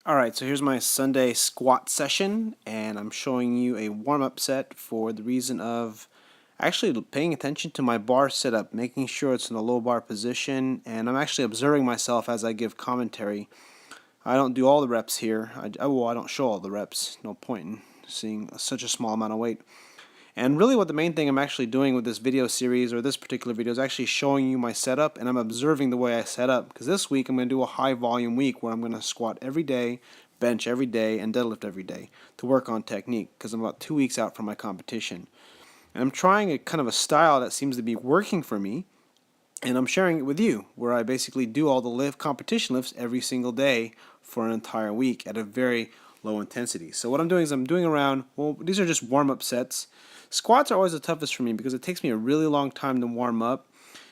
Alright, so here's my Sunday squat session, and I'm showing you a warm-up set for the reason of actually paying attention to my bar setup, making sure it's in a low bar position, and I'm actually observing myself as I give commentary. I don't do all the reps here. I don't show all the reps. No point in seeing such a small amount of weight. And really what the main thing I'm actually doing with this video series or this particular video is actually showing you my setup, and I'm observing the way I set up, because this week I'm going to do a high volume week where I'm going to squat every day, bench every day, and deadlift every day to work on technique, because I'm about 2 weeks out from my competition. And I'm trying a kind of a style that seems to be working for me, and I'm sharing it with you, where I basically do all the competition lifts every single day for an entire week at a very low intensity. So what I'm doing is I'm doing around, well, these are just warm-up sets. Squats are always the toughest for me because it takes me a really long time to warm up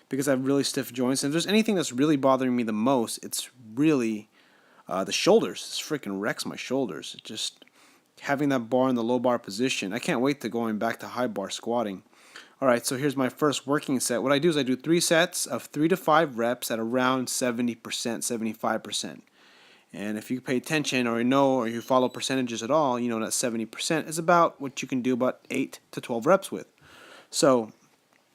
because I have really stiff joints. And if there's anything that's really bothering me the most, it's really the shoulders. This freaking wrecks my shoulders. Just having that bar in the low bar position. I can't wait to going back to high bar squatting. Alright, so here's my first working set. What I do is I do 3 sets of 3 to 5 reps at around 70%, 75%. And if you pay attention or you know or you follow percentages at all, you know that 70% is about what you can do about 8 to 12 reps with. So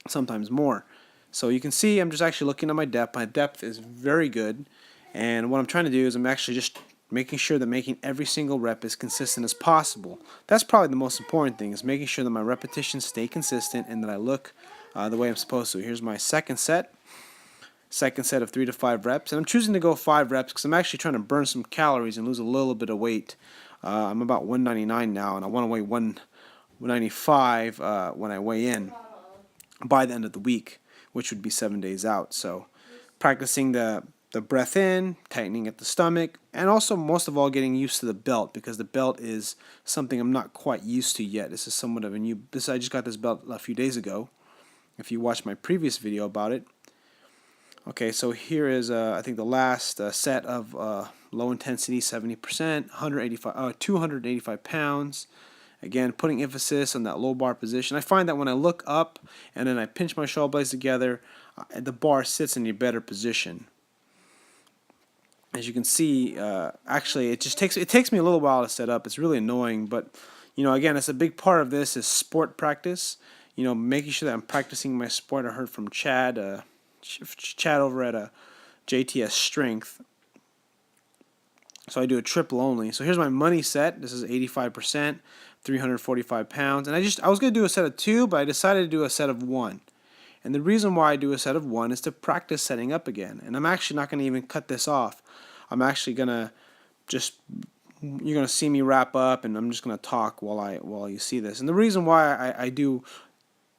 sometimes more. So you can see I'm just actually looking at my depth. My depth is very good. And what I'm trying to do is I'm actually just making sure that making every single rep as consistent as possible. That's probably the most important thing, is making sure that my repetitions stay consistent and that I look the way I'm supposed to. Here's my second set of 3 to 5 reps, and I'm choosing to go 5 reps because I'm actually trying to burn some calories and lose a little bit of weight. I'm about 199 now, and I want to weigh 195 when I weigh in by the end of the week, which would be 7 days out. So practicing the breath in, tightening at the stomach, and also most of all getting used to the belt, because the belt is something I'm not quite used to yet. This is somewhat of a new, I just got this belt a few days ago, if you watched my previous video about it. Okay, so here is I think the last set of low intensity, 70%, 285 pounds. Again, putting emphasis on that low bar position. I find that when I look up and then I pinch my shoulder blades together, the bar sits in a better position. As you can see, actually it takes me a little while to set up. It's really annoying, but again, it's a big part of this is sport practice. Making sure that I'm practicing my sport. I heard from Chad over at JTS Strength. So I do a triple only. So here's my money set. This is 85%, 345 pounds. And I was going to do a set of 2, but I decided to do a set of 1. And the reason why I do a set of 1 is to practice setting up again. And I'm actually not going to even cut this off. I'm actually going to you're going to see me wrap up, and I'm just going to talk while you see this. And the reason why I do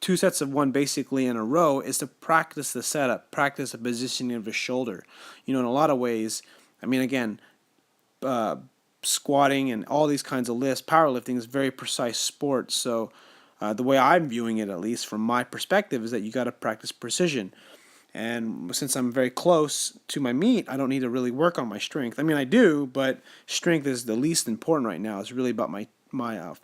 2 sets of 1 basically in a row is to practice the setup, practice the positioning of the shoulder. In a lot of ways, I mean, again, squatting and all these kinds of lifts, powerlifting is a very precise sport. So the way I'm viewing it, at least from my perspective, is that you got to practice precision. And since I'm very close to my meet, I don't need to really work on my strength. I mean, I do, but strength is the least important right now. It's really about my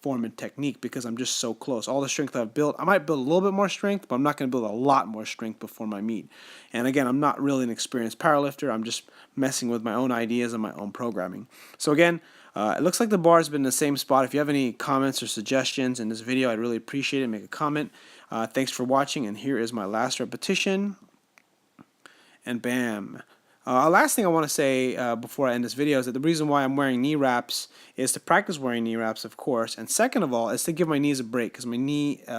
form and technique, because I'm just so close. All the strength I've built, I might build a little bit more strength, but I'm not going to build a lot more strength before my meet. And again, I'm not really an experienced powerlifter. I'm just messing with my own ideas and my own programming. So again, it looks like the bar has been in the same spot. If you have any comments or suggestions in this video, I'd really appreciate it. Make a comment. Thanks for watching, and here is my last repetition. And bam. Last thing I want to say before I end this video is that the reason why I'm wearing knee wraps is to practice wearing knee wraps, of course, and second of all is to give my knees a break, because my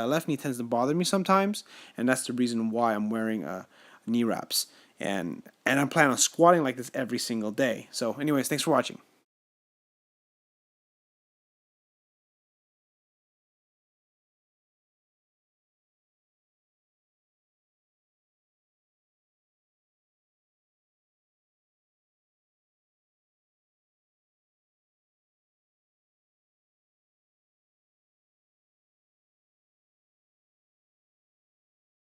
left knee tends to bother me sometimes, and that's the reason why I'm wearing knee wraps. And I'm planning on squatting like this every single day. So anyways, thanks for watching.